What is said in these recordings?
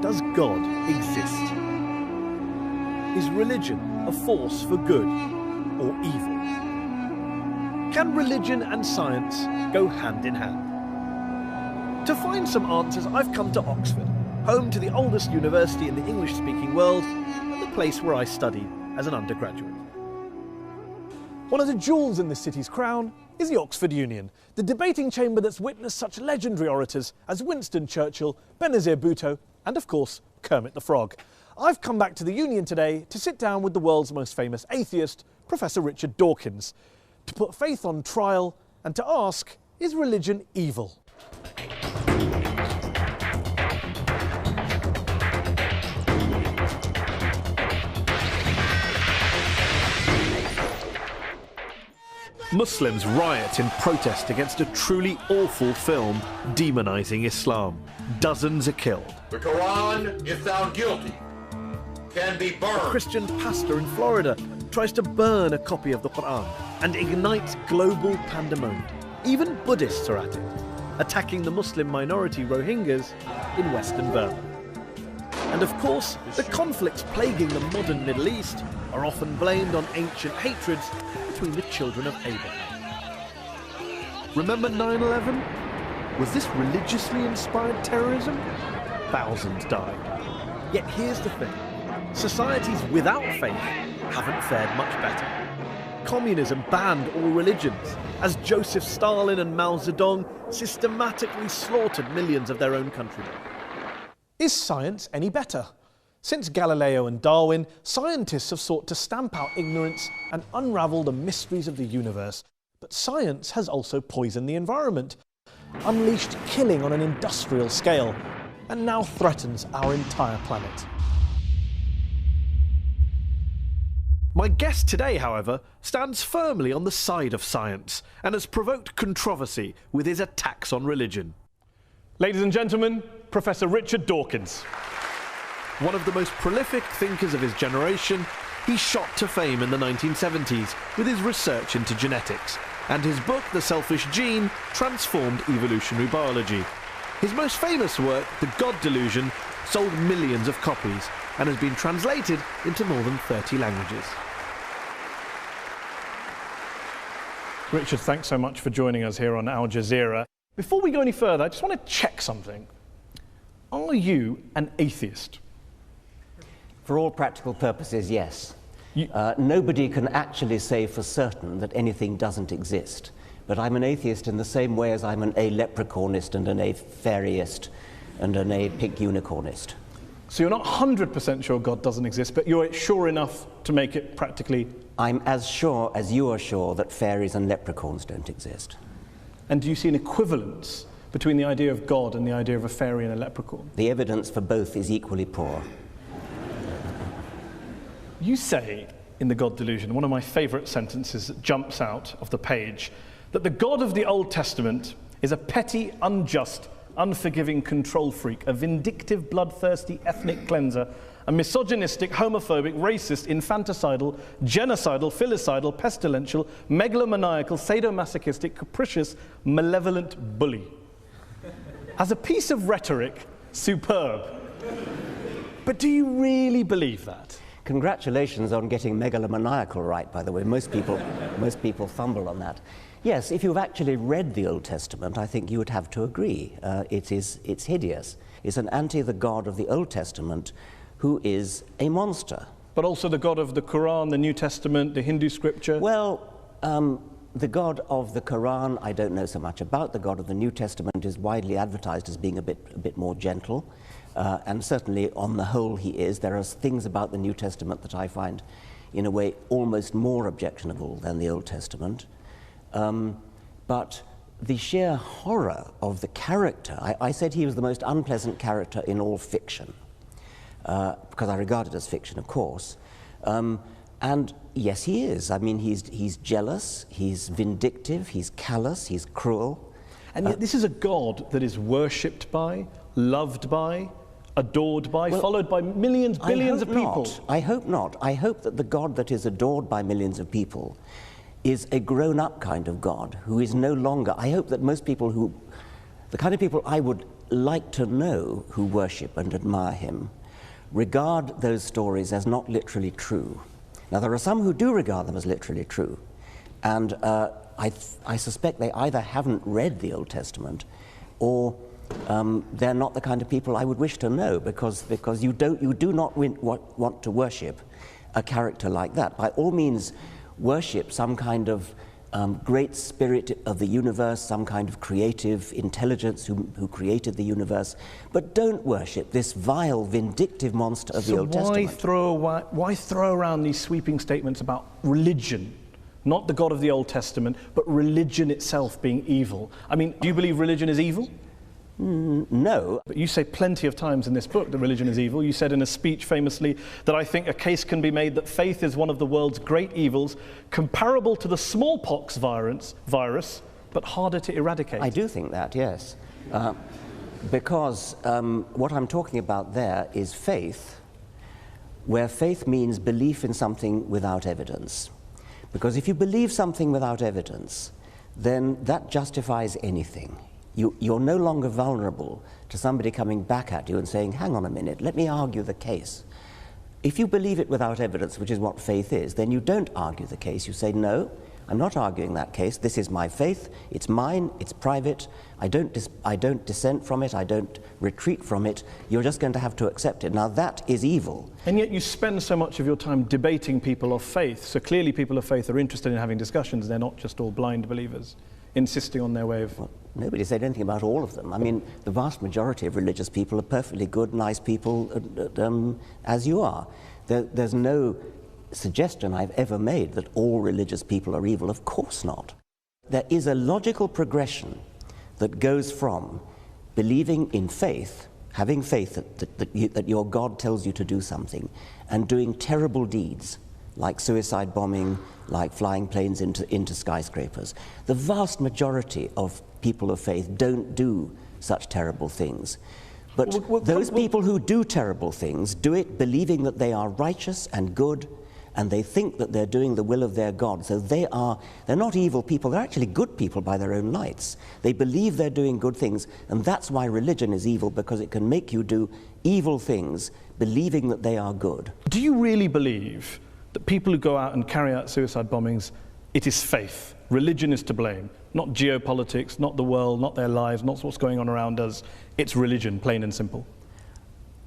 Does God exist? Is religion a force for good or evil? Can religion and science go hand in hand? To find some answers, I've come to Oxford, home to the oldest university in the English-speaking world and the place where I studied as an undergraduate. One of the jewels in this city's crown is the Oxford Union, the debating chamber that's witnessed such legendary orators as Winston Churchill, Benazir Bhutto, and of course, Kermit the Frog. I've come back to the Union today to sit down with the world's most famous atheist, Professor Richard Dawkins, to put faith on trial and to ask, is religion evil? Muslims riot in protest against a truly awful film demonising Islam. Dozens are killed. The Quran, if found guilty, can be burned. A Christian pastor in Florida tries to burn a copy of the Quran and ignites global pandemonium. Even Buddhists are at it, attacking the Muslim minority Rohingyas in Western Burma. And of course, the conflicts plaguing the modern Middle East are often blamed on ancient hatreds between the children of Abraham. Remember 9/11? Was this religiously inspired terrorism? Thousands died. Yet here's the thing. Societies without faith haven't fared much better. Communism banned all religions, as Joseph Stalin and Mao Zedong systematically slaughtered millions of their own countrymen. Is science any better? Since Galileo and Darwin, scientists have sought to stamp out ignorance and unravel the mysteries of the universe. But science has also poisoned the environment, unleashed killing on an industrial scale, and now threatens our entire planet. My guest today, however, stands firmly on the side of science and has provoked controversy with his attacks on religion. Ladies and gentlemen, Professor Richard Dawkins. One of the most prolific thinkers of his generation, he shot to fame in the 1970s with his research into genetics, and his book, The Selfish Gene, transformed evolutionary biology. His most famous work, The God Delusion, sold millions of copies and has been translated into more than 30 languages. Richard, thanks so much for joining us here on Al Jazeera. Before we go any further, I just want to check something. Are you an atheist? For all practical purposes, yes. Nobody can actually say for certain that anything doesn't exist. But I'm an atheist in the same way as I'm an a-leprechaunist and an a-fairyist and an a-pink unicornist. So you're not 100% sure God doesn't exist, but you're sure enough to make it practically... I'm as sure as you are sure that fairies and leprechauns don't exist. And do you see an equivalence between the idea of God and the idea of a fairy and a leprechaun? The evidence for both is equally poor. You say in The God Delusion, one of my favourite sentences that jumps out of the page, that the God of the Old Testament is a petty, unjust, unforgiving control freak, a vindictive, bloodthirsty ethnic cleanser, a misogynistic, homophobic, racist, infanticidal, genocidal, filicidal, pestilential, megalomaniacal, sadomasochistic, capricious, malevolent bully. As a piece of rhetoric, superb. But do you really believe that? Congratulations on getting megalomaniacal right, by the way. Most people fumble on that. Yes, if you've actually read the Old Testament, I think you would have to agree. It's hideous. It's an the God of the Old Testament who is a monster. But also the God of the Quran, the New Testament, the Hindu scripture? Well, the God of the Quran, I don't know so much about. The God of the New Testament is widely advertised as being a bit more gentle. And certainly, on the whole, he is. There are things about the New Testament that I find, in a way, almost more objectionable than the Old Testament. But the sheer horror of the character, I said he was the most unpleasant character in all fiction, because I regard it as fiction, of course. And yes, he is. I mean, he's jealous, he's vindictive, he's callous, he's cruel. And yet this is a God that is worshipped by, loved by, adored by, well, followed by millions, billions of people. I hope not. I hope that the God that is adored by millions of people is a grown-up kind of God who is no longer... I hope that most people who... The kind of people I would like to know who worship and admire him regard those stories as not literally true. Now, there are some who do regard them as literally true, and I suspect they either haven't read the Old Testament or they're not the kind of people I would wish to know, because you do not want to worship a character like that. By all means, worship some kind of great spirit of the universe, some kind of creative intelligence who created the universe, but don't worship this vile, vindictive monster of the Old Testament. So why throw around these sweeping statements about religion? Not the God of the Old Testament, but religion itself being evil. I mean, do you believe religion is evil? No. But you say plenty of times in this book that religion is evil. You said in a speech famously that I think a case can be made that faith is one of the world's great evils, comparable to the smallpox virus, but harder to eradicate. I do think that, yes. Because what I'm talking about there is faith, where faith means belief in something without evidence. Because if you believe something without evidence, then that justifies anything. You're no longer vulnerable to somebody coming back at you and saying, hang on a minute, let me argue the case. If you believe it without evidence, which is what faith is, then you don't argue the case. You say, no, I'm not arguing that case. This is my faith. It's mine. It's private. I don't dissent from it. I don't retreat from it. You're just going to have to accept it. Now, that is evil. And yet you spend so much of your time debating people of faith. So clearly people of faith are interested in having discussions. They're not just all blind believers insisting on their way of... Well, nobody said anything about all of them. I mean, the vast majority of religious people are perfectly good, nice people, as you are. There's no suggestion I've ever made that all religious people are evil. Of course not. There is a logical progression that goes from believing in faith, having faith that your God tells you to do something, and doing terrible deeds, like suicide bombing, like flying planes into skyscrapers. The vast majority of people of faith don't do such terrible things. But those people who do terrible things do it believing that they are righteous and good, and they think that they're doing the will of their God. So they're not evil people, they're actually good people by their own lights. They believe they're doing good things, and that's why religion is evil, because it can make you do evil things believing that they are good. Do you really believe that people who go out and carry out suicide bombings, it is faith? Religion is to blame, not geopolitics, not the world, not their lives, not what's going on around us. It's religion, plain and simple.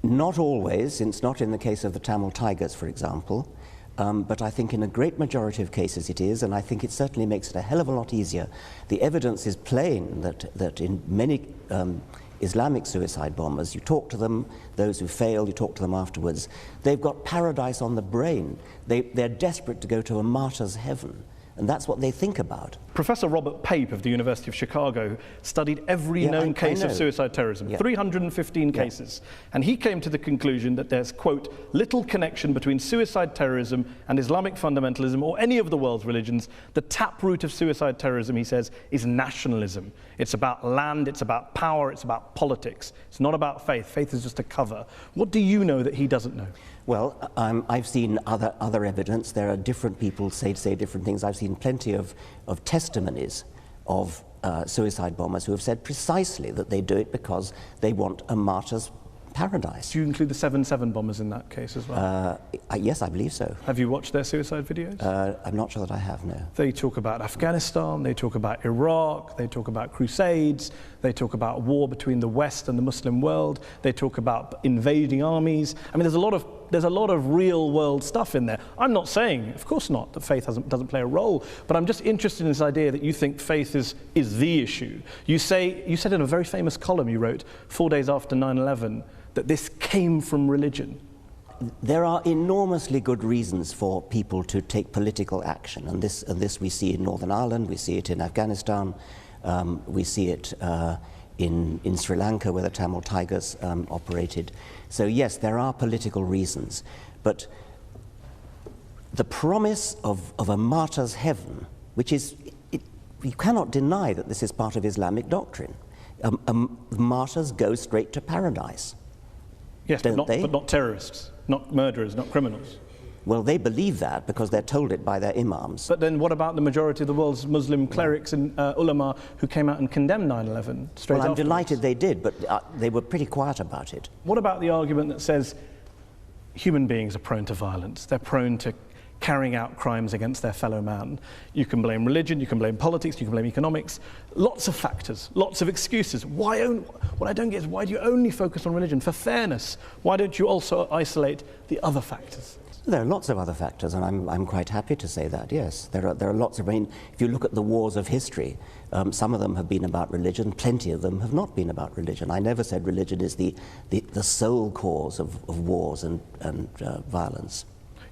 Not always. It's not in the case of the Tamil Tigers, for example. But I think in a great majority of cases it is, and I think it certainly makes it a hell of a lot easier. The evidence is plain that in many Islamic suicide bombers, you talk to them, those who fail, you talk to them afterwards, they've got paradise on the brain. They're desperate to go to a martyr's heaven. And that's what they think about. Professor Robert Pape of the University of Chicago studied every known case of suicide terrorism, 315 cases. And he came to the conclusion that there's, quote, little connection between suicide terrorism and Islamic fundamentalism or any of the world's religions. The taproot of suicide terrorism, he says, is nationalism. It's about land, it's about power, it's about politics. It's not about faith. Faith is just a cover. What do you know that he doesn't know? Well, I've seen other evidence. There are different people say different things. I've seen plenty of testimonies of suicide bombers who have said precisely that they do it because they want a martyr's paradise. Do you include the 7/7 bombers in that case as well? Yes, I believe so. Have you watched their suicide videos? I'm not sure that I have, no. They talk about Afghanistan, they talk about Iraq, they talk about crusades, they talk about war between the West and the Muslim world, they talk about invading armies. I mean, there's a lot of real world stuff in there. I'm not saying, of course not, that faith doesn't play a role, but I'm just interested in this idea that you think faith is the issue. You said in a very famous column you wrote 4 days after 9/11 that this came from religion. There are enormously good reasons for people to take political action, and this we see in Northern Ireland, we see it in Afghanistan, we see it in Sri Lanka, where the Tamil Tigers operated. So yes, there are political reasons, but the promise of a martyr's heaven, which is, you cannot deny that this is part of Islamic doctrine. Martyrs go straight to paradise. Yes, but not terrorists, not murderers, not criminals. Well, they believe that because they're told it by their imams. But then what about the majority of the world's Muslim clerics and ulama who came out and condemned 9/11 straight Well, I'm afterwards? delighted they did, but they were pretty quiet about it. What about the argument that says human beings are prone to violence, they're prone to carrying out crimes against their fellow man? You can blame religion, you can blame politics, you can blame economics, lots of factors, lots of excuses. What I don't get is, why do you only focus on religion? For fairness, why don't you also isolate the other factors? There are lots of other factors, and I'm quite happy to say that, yes. There are lots of, I mean, if you look at the wars of history, some of them have been about religion, plenty of them have not been about religion. I never said religion is the sole cause of wars and violence.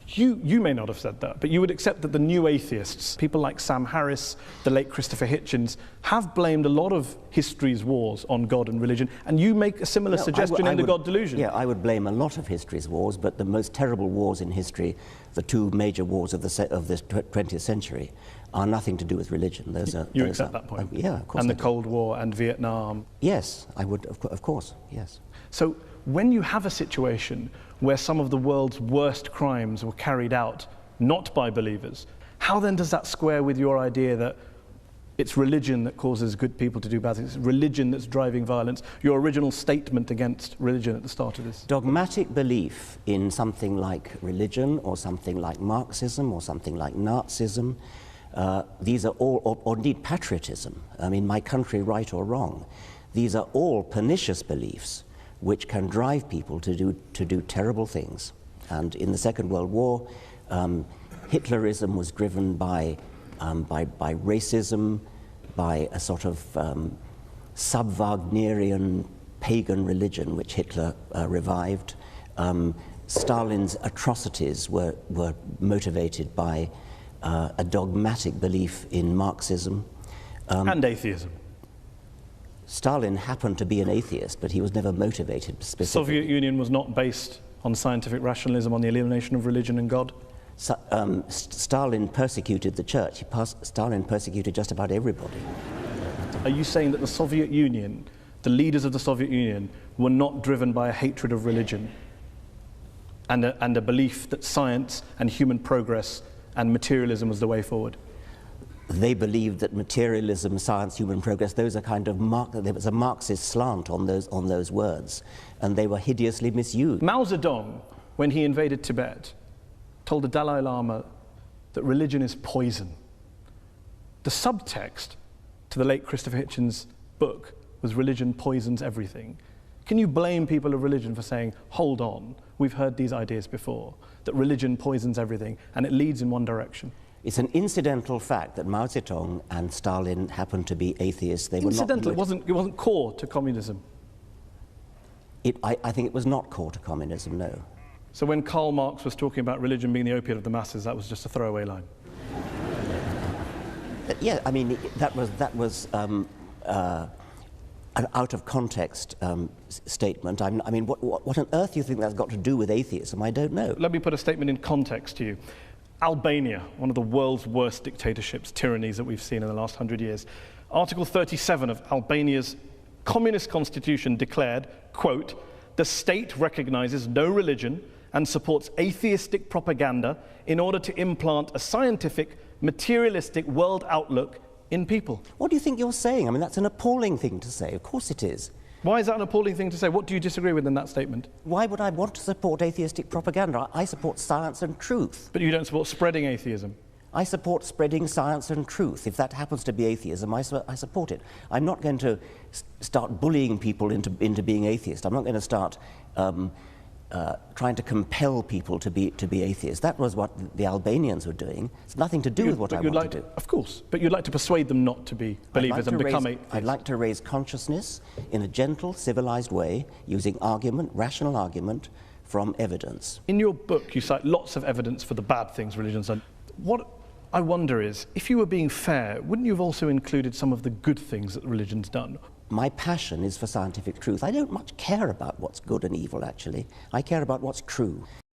You may not have said that, but you would accept that the new atheists, people like Sam Harris, the late Christopher Hitchens, have blamed a lot of history's wars on God and religion, and you make a similar suggestion in The God Delusion. Yeah, I would blame a lot of history's wars, but the most terrible wars in history, the two major wars of the 20th century, are nothing to do with religion. You accept that point? Yeah, of course. And the Cold War and Vietnam? Yes, I would, of course, yes. So when you have a situation where some of the world's worst crimes were carried out not by believers, how then does that square with your idea that it's religion that causes good people to do bad things, it's religion that's driving violence, your original statement against religion at the start of this? Dogmatic belief in something like religion or something like Marxism or something like Nazism, these are all, or indeed patriotism, I mean, my country right or wrong, these are all pernicious beliefs which can drive people to do terrible things. And in the Second World War, Hitlerism was driven by racism, by a sort of sub-Wagnerian pagan religion which Hitler revived. Stalin's atrocities were motivated by a dogmatic belief in Marxism. And atheism. Stalin happened to be an atheist, but he was never motivated specifically. The Soviet Union was not based on scientific rationalism, on the elimination of religion and God? Stalin persecuted the church. Stalin persecuted just about everybody. Are you saying that the Soviet Union, the leaders of the Soviet Union, were not driven by a hatred of religion and a belief that science and human progress and materialism was the way forward? They believed that materialism, science, human progress, those are kind of there was a Marxist slant on those words, and they were hideously misused. Mao Zedong, when he invaded Tibet, told the Dalai Lama that religion is poison. The subtext to the late Christopher Hitchens' book was religion poisons everything. Can you blame people of religion for saying, hold on, we've heard these ideas before, that religion poisons everything and it leads in one direction? It's an incidental fact that Mao Zedong and Stalin happened to be atheists. They incidental, were not it wasn't core to communism. I think it was not core to communism, no. So when Karl Marx was talking about religion being the opiate of the masses, that was just a throwaway line? Yeah, I mean, that was an out of context statement. I mean, what on earth do you think that's got to do with atheism? I don't know. Let me put a statement in context to you. Albania, one of the world's worst dictatorships, tyrannies that we've seen in the last 100 years. Article 37 of Albania's communist constitution declared, quote, "The state recognizes no religion and supports atheistic propaganda in order to implant a scientific, materialistic world outlook in people." What do you think you're saying? I mean, that's an appalling thing to say. Of course it is. Why is that an appalling thing to say? What do you disagree with in that statement? Why would I want to support atheistic propaganda? I support science and truth. But you don't support spreading atheism. I support spreading science and truth. If that happens to be atheism, I support it. I'm not going to start bullying people into being atheist. I'm not going to start trying to compel people to be atheists. That was what the Albanians were doing. It's nothing to do with what I want to do. Of course, but you'd like to persuade them not to be believers and become atheists. I'd like to raise consciousness in a gentle, civilized way, using argument, rational argument, from evidence. In your book, you cite lots of evidence for the bad things religion's done. What I wonder is, if you were being fair, wouldn't you have also included some of the good things that religion's done? My passion is for scientific truth. I don't much care about what's good and evil, actually. I care about what's true.